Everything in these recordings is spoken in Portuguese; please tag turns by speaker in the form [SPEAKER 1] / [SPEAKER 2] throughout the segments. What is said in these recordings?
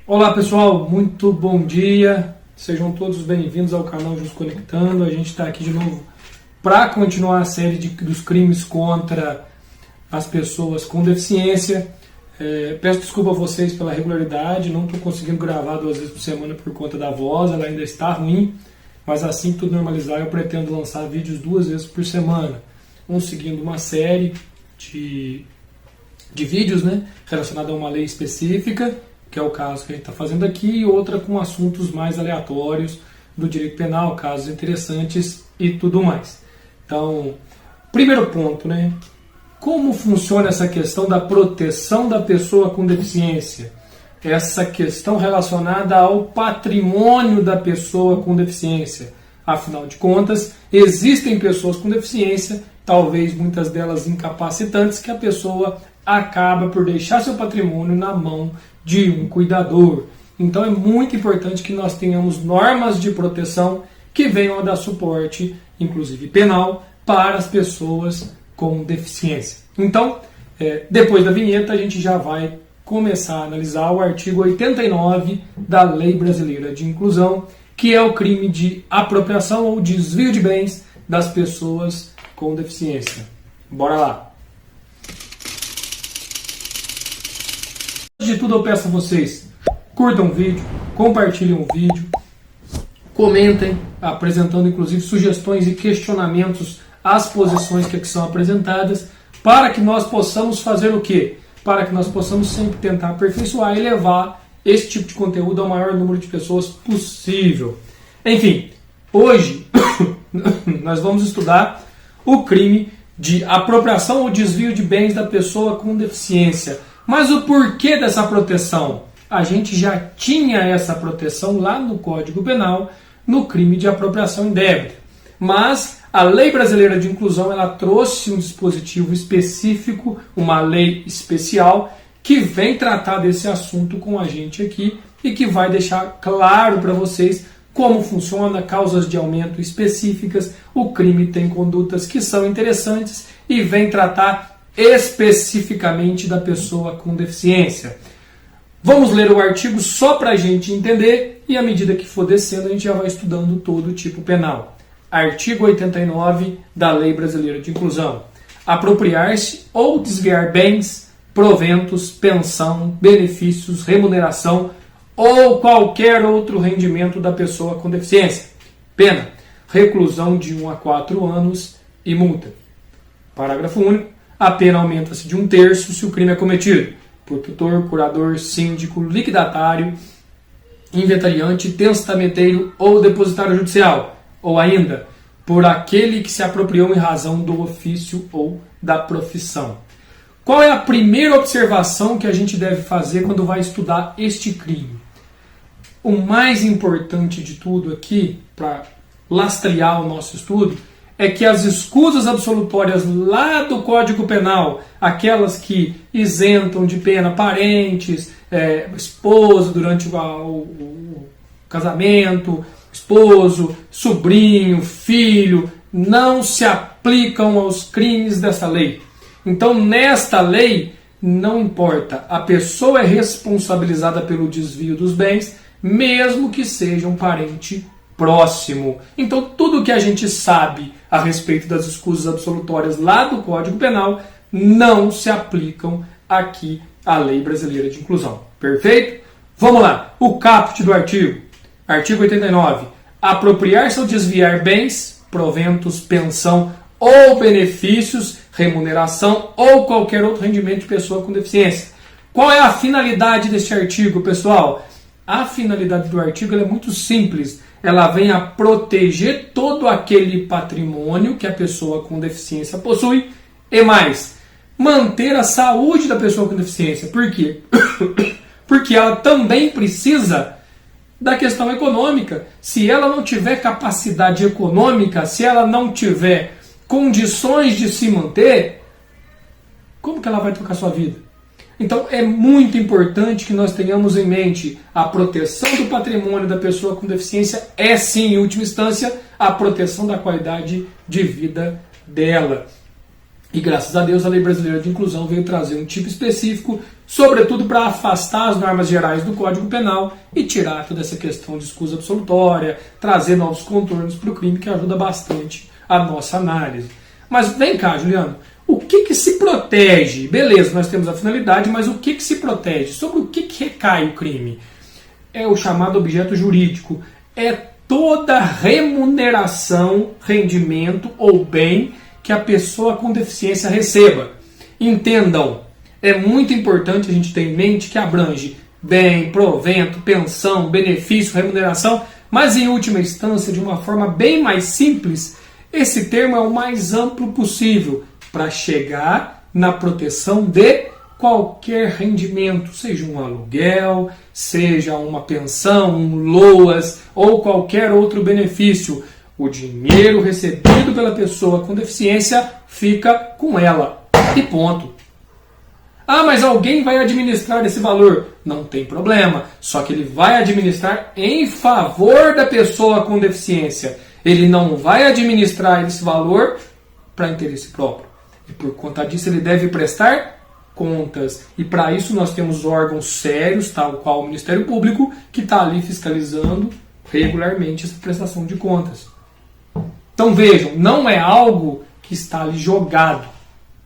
[SPEAKER 1] Olá pessoal, muito bom dia, sejam todos bem-vindos ao canal Just Conectando. A gente está aqui de novo para continuar a série dos crimes contra as pessoas com deficiência. Peço desculpa a vocês pela regularidade, não estou conseguindo gravar 2 vezes por semana por conta da voz, ela ainda está ruim, mas assim que tudo normalizar eu pretendo lançar vídeos 2 vezes por semana, seguindo uma série de vídeos, relacionada a uma lei específica, que é o caso que a gente está fazendo aqui, e outra com assuntos mais aleatórios do direito penal, casos interessantes e tudo mais. Então, primeiro ponto, como funciona essa questão da proteção da pessoa com deficiência? Essa questão relacionada ao patrimônio da pessoa com deficiência. Afinal de contas, existem pessoas com deficiência, talvez muitas delas incapacitantes, que a pessoa acaba por deixar seu patrimônio na mão de um cuidador. Então é muito importante que nós tenhamos normas de proteção que venham a dar suporte, inclusive penal, para as pessoas com deficiência. Então, depois da vinheta, a gente já vai começar a analisar o artigo 89 da Lei Brasileira de Inclusão, que é o crime de apropriação ou desvio de bens das pessoas com deficiência. Bora lá! Antes de tudo, eu peço a vocês, curtam o vídeo, compartilhem o vídeo, comentem, apresentando inclusive sugestões e questionamentos às posições que aqui são apresentadas, para que nós possamos fazer o quê? Para que nós possamos sempre tentar aperfeiçoar e levar esse tipo de conteúdo ao maior número de pessoas possível. Enfim, hoje nós vamos estudar o crime de apropriação ou desvio de bens da pessoa com deficiência. Mas o porquê dessa proteção? A gente já tinha essa proteção lá no Código Penal, no crime de apropriação indébita. Mas a Lei Brasileira de Inclusão ela trouxe um dispositivo específico, uma lei especial, que vem tratar desse assunto com a gente aqui e que vai deixar claro para vocês como funciona, causas de aumento específicas, o crime tem condutas que são interessantes e vem tratar especificamente da pessoa com deficiência. Vamos ler o artigo só para a gente entender e à medida que for descendo a gente já vai estudando todo o tipo penal. Artigo 89 da Lei Brasileira de Inclusão. Apropriar-se ou desviar bens, proventos, pensão, benefícios, remuneração ou qualquer outro rendimento da pessoa com deficiência. Pena: reclusão de 1 a 4 anos e multa. Parágrafo único. A pena aumenta-se de 1/3 se o crime é cometido por tutor, curador, síndico, liquidatário, inventariante, testamenteiro ou depositário judicial, ou ainda por aquele que se apropriou em razão do ofício ou da profissão. Qual é a primeira observação que a gente deve fazer quando vai estudar este crime? O mais importante de tudo aqui, para lastrear o nosso estudo, é que as escusas absolutórias lá do Código Penal, aquelas que isentam de pena parentes, esposo durante o casamento, esposo, sobrinho, filho, não se aplicam aos crimes dessa lei. Então, nesta lei, não importa, a pessoa é responsabilizada pelo desvio dos bens, mesmo que seja um parente próximo. Então, tudo que a gente sabe a respeito das escusas absolutórias lá do Código Penal não se aplicam aqui à Lei Brasileira de Inclusão. Perfeito? Vamos lá. O caput do artigo. Artigo 89. Apropriar-se ou desviar bens, proventos, pensão ou benefícios, remuneração ou qualquer outro rendimento de pessoa com deficiência. Qual é a finalidade deste artigo, pessoal? A finalidade do artigo é muito simples. Ela vem a proteger todo aquele patrimônio que a pessoa com deficiência possui e mais, manter a saúde da pessoa com deficiência. Por quê? Porque ela também precisa da questão econômica. Se ela não tiver capacidade econômica, se ela não tiver condições de se manter, como que ela vai tocar sua vida? Então é muito importante que nós tenhamos em mente a proteção do patrimônio da pessoa com deficiência é sim, em última instância, a proteção da qualidade de vida dela. E graças a Deus a Lei Brasileira de Inclusão veio trazer um tipo específico, sobretudo para afastar as normas gerais do Código Penal e tirar toda essa questão de escusa absolutória, trazer novos contornos para o crime, que ajuda bastante a nossa análise. Mas vem cá, Juliano, o que se protege? Beleza, nós temos a finalidade, mas o que se protege? Sobre o que recai o crime? É o chamado objeto jurídico. É toda remuneração, rendimento ou bem que a pessoa com deficiência receba. Entendam, é muito importante a gente ter em mente que abrange bem, provento, pensão, benefício, remuneração, mas em última instância, de uma forma bem mais simples, esse termo é o mais amplo possível para chegar na proteção de qualquer rendimento, seja um aluguel, seja uma pensão, um LOAS ou qualquer outro benefício. O dinheiro recebido pela pessoa com deficiência fica com ela. E ponto. Ah, mas alguém vai administrar esse valor? Não tem problema. Só que ele vai administrar em favor da pessoa com deficiência. Ele não vai administrar esse valor para interesse próprio. E por conta disso ele deve prestar contas. E para isso nós temos órgãos sérios, tal qual o Ministério Público, que está ali fiscalizando regularmente essa prestação de contas. Então vejam, não é algo que está ali jogado.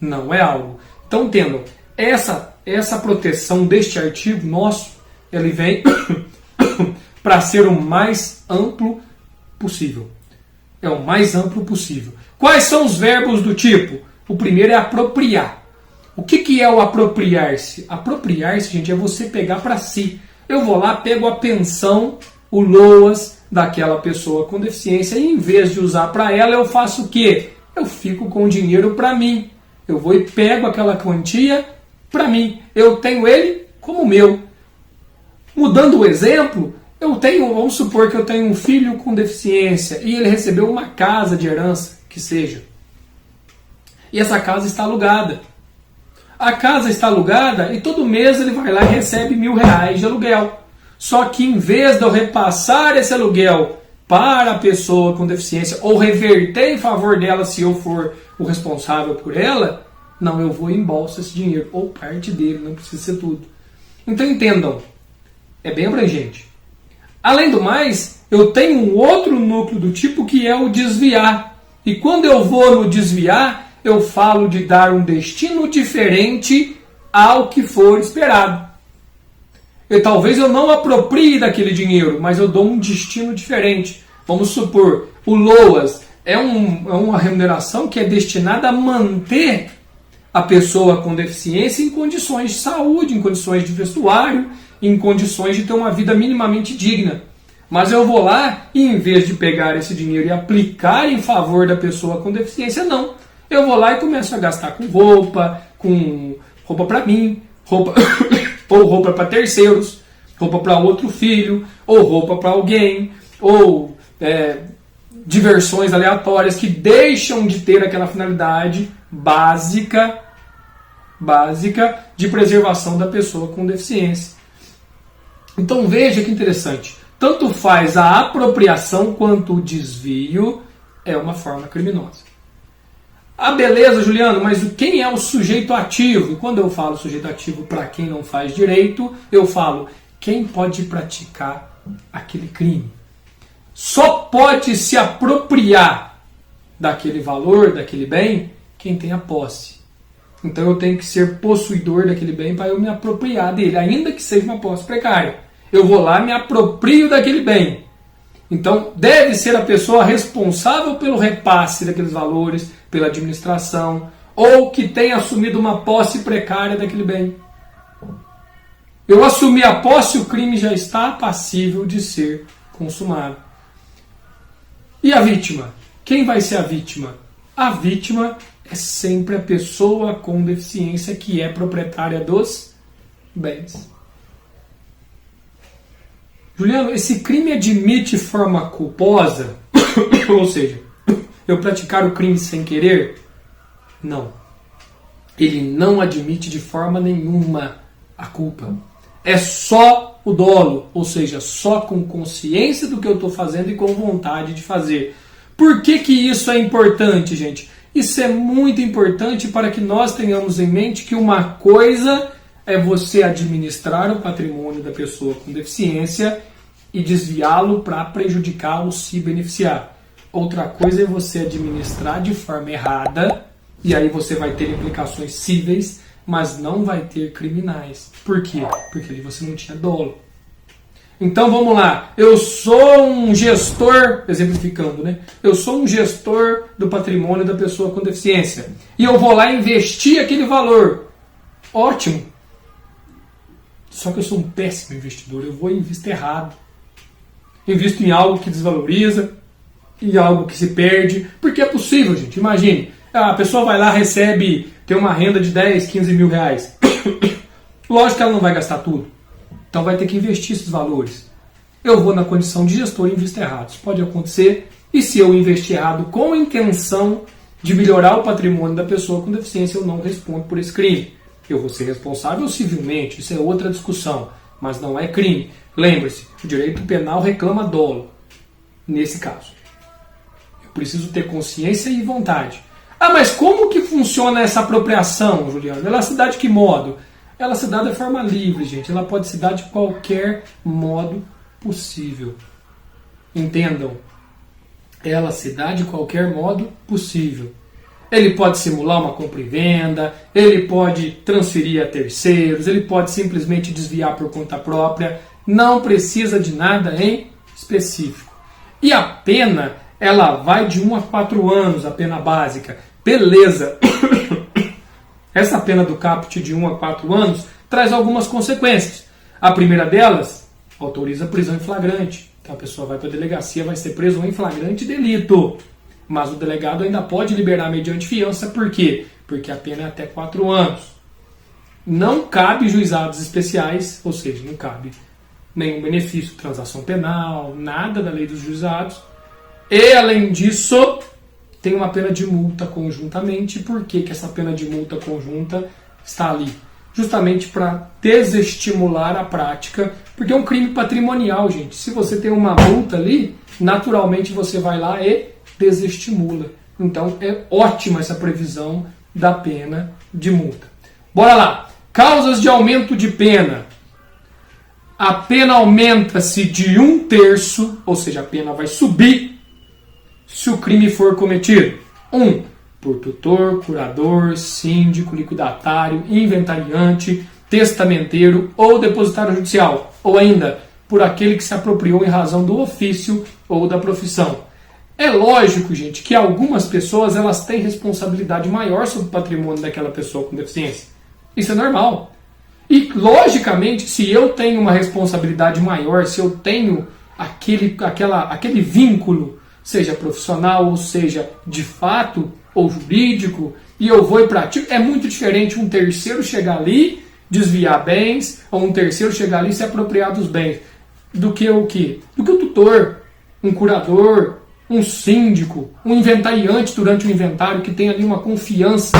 [SPEAKER 1] Não é algo. Então entendam, essa proteção deste artigo nosso, ele vem para ser o mais amplo possível. É o mais amplo possível. Quais são os verbos do tipo? O primeiro é apropriar. O que é o apropriar-se? Apropriar-se, gente, é você pegar para si. Eu vou lá, pego a pensão, o LOAS daquela pessoa com deficiência e em vez de usar para ela, eu faço o quê? Eu fico com o dinheiro para mim. Eu vou e pego aquela quantia para mim. Eu tenho ele como meu. Mudando o exemplo, vamos supor que eu tenho um filho com deficiência e ele recebeu uma casa de herança, que seja. E essa casa está alugada. A casa está alugada e todo mês ele vai lá e recebe R$1.000 de aluguel. Só que em vez de eu repassar esse aluguel para a pessoa com deficiência ou reverter em favor dela se eu for o responsável por ela, não, eu vou embolsar esse dinheiro, ou parte dele, não precisa ser tudo. Então entendam, é bem abrangente. Além do mais, eu tenho um outro núcleo do tipo que é o desviar. E quando eu vou no desviar, eu falo de dar um destino diferente ao que for esperado. Talvez eu não aproprie daquele dinheiro, mas eu dou um destino diferente. Vamos supor, o LOAS é uma remuneração que é destinada a manter a pessoa com deficiência em condições de saúde, em condições de vestuário, em condições de ter uma vida minimamente digna. Mas eu vou lá e em vez de pegar esse dinheiro e aplicar em favor da pessoa com deficiência, não. Eu vou lá e começo a gastar com roupa para mim, ou roupa para terceiros, roupa para outro filho, ou roupa para alguém, ou diversões aleatórias que deixam de ter aquela finalidade básica de preservação da pessoa com deficiência. Então veja que interessante. Tanto faz a apropriação quanto o desvio é uma forma criminosa. Ah, beleza, Juliano, mas quem é o sujeito ativo? E quando eu falo sujeito ativo para quem não faz direito, eu falo quem pode praticar aquele crime. Só pode se apropriar daquele valor, daquele bem, quem tem a posse. Então eu tenho que ser possuidor daquele bem para eu me apropriar dele, ainda que seja uma posse precária. Eu vou lá e me aproprio daquele bem. Então deve ser a pessoa responsável pelo repasse daqueles valores, pela administração, ou que tenha assumido uma posse precária daquele bem. Eu assumi a posse, o crime já está passível de ser consumado. E a vítima? Quem vai ser a vítima? A vítima é sempre a pessoa com deficiência que é proprietária dos bens. Juliano, esse crime admite forma culposa? Ou seja, eu praticar o crime sem querer? Não. Ele não admite de forma nenhuma a culpa. É só o dolo, ou seja, só com consciência do que eu estou fazendo e com vontade de fazer. Por que isso é importante, gente? Isso é muito importante para que nós tenhamos em mente que uma coisa é você administrar o patrimônio da pessoa com deficiência e desviá-lo para prejudicar ou se beneficiar. Outra coisa é você administrar de forma errada, e aí você vai ter implicações cíveis, mas não vai ter criminais. Por quê? Porque ali você não tinha dolo. Então vamos lá, eu sou um gestor, exemplificando, né? Eu sou um gestor do patrimônio da pessoa com deficiência e eu vou lá investir aquele valor. Ótimo. Só que eu sou um péssimo investidor, eu vou e invisto errado. Invisto em algo que desvaloriza, em algo que se perde, porque é possível, gente. Imagine, a pessoa vai lá, recebe, tem uma renda de 10, 15 mil reais. Lógico que ela não vai gastar tudo. Então vai ter que investir esses valores. Eu vou na condição de gestor e invisto errado. Isso pode acontecer. E se eu investir errado com a intenção de melhorar o patrimônio da pessoa com deficiência, eu não respondo por esse crime. Eu vou ser responsável civilmente. Isso é outra discussão. Mas não é crime. Lembre-se, o direito penal reclama dolo. Nesse caso. Eu preciso ter consciência e vontade. Ah, mas como que funciona essa apropriação, Juliano? Ela se dá de que modo? Ela se dá de forma livre, gente. Ela pode se dar de qualquer modo possível. Entendam. Ela se dá de qualquer modo possível. Ele pode simular uma compra e venda, ele pode transferir a terceiros, ele pode simplesmente desviar por conta própria. Não precisa de nada em específico. E a pena, ela vai de 1 a 4 anos, a pena básica. Beleza. Essa pena do caput de 1 a 4 anos traz algumas consequências. A primeira delas, autoriza a prisão em flagrante. Então a pessoa vai para a delegacia, vai ser preso em flagrante delito. Mas o delegado ainda pode liberar mediante fiança. Por quê? Porque a pena é até 4 anos. Não cabe juizados especiais, ou seja, não cabe nenhum benefício, transação penal, nada da lei dos juizados. E, além disso, tem uma pena de multa conjuntamente. Por que que essa pena de multa conjunta está ali? Justamente para desestimular a prática, porque é um crime patrimonial, gente. Se você tem uma multa ali, naturalmente você vai lá e desestimula. Então é ótima essa previsão da pena de multa. Bora lá! Causas de aumento de pena. A pena aumenta-se de 1/3, ou seja, a pena vai subir se o crime for cometido. 1. Por tutor, curador, síndico, liquidatário, inventariante, testamenteiro ou depositário judicial. Ou ainda, por aquele que se apropriou em razão do ofício ou da profissão. É lógico, gente, que algumas pessoas elas têm responsabilidade maior sobre o patrimônio daquela pessoa com deficiência. Isso é normal. E, logicamente, se eu tenho uma responsabilidade maior, se eu tenho aquele vínculo, seja profissional, ou seja, de fato, ou jurídico, e eu vou e pratico, é muito diferente um terceiro chegar ali, desviar bens, ou um terceiro chegar ali e se apropriar dos bens, do que o quê? Do que o tutor, um curador, um síndico, um inventariante durante o inventário que tem ali uma confiança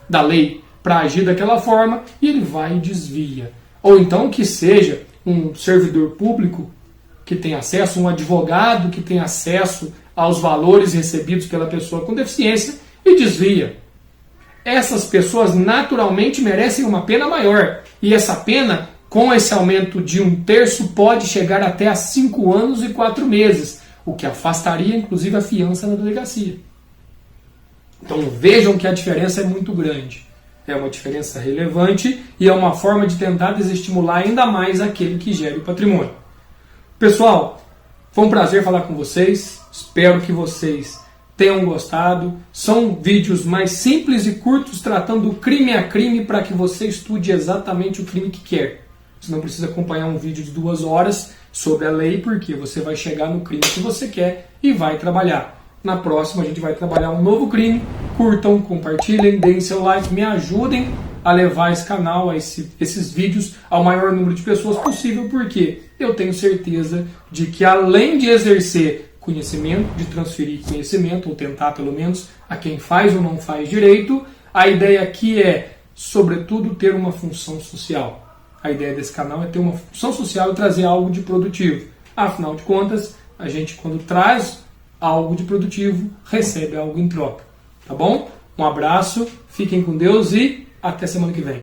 [SPEAKER 1] da lei para agir daquela forma, e ele vai e desvia. Ou então que seja um servidor público que tem acesso, um advogado que tem acesso aos valores recebidos pela pessoa com deficiência e desvia. Essas pessoas naturalmente merecem uma pena maior. E essa pena, com esse aumento de 1/3, pode chegar até a 5 anos e 4 meses, o que afastaria inclusive a fiança na delegacia. Então vejam que a diferença é muito grande. É uma diferença relevante e é uma forma de tentar desestimular ainda mais aquele que gere o patrimônio. Pessoal, foi um prazer falar com vocês. Espero que vocês tenham gostado. São vídeos mais simples e curtos, tratando crime a crime para que você estude exatamente o crime que quer. Você não precisa acompanhar um vídeo de 2 horas sobre a lei, porque você vai chegar no crime que você quer e vai trabalhar. Na próxima a gente vai trabalhar um novo crime. Curtam, compartilhem, deem seu like, me ajudem a levar esse canal, esses vídeos ao maior número de pessoas possível, porque eu tenho certeza de que, além de exercer conhecimento, de transferir conhecimento, ou tentar pelo menos, a quem faz ou não faz direito, a ideia aqui é, sobretudo, ter uma função social. A ideia desse canal é ter uma função social e trazer algo de produtivo. Afinal de contas, a gente, quando traz algo de produtivo, recebe algo em troca. Tá bom? Um abraço, fiquem com Deus e até semana que vem.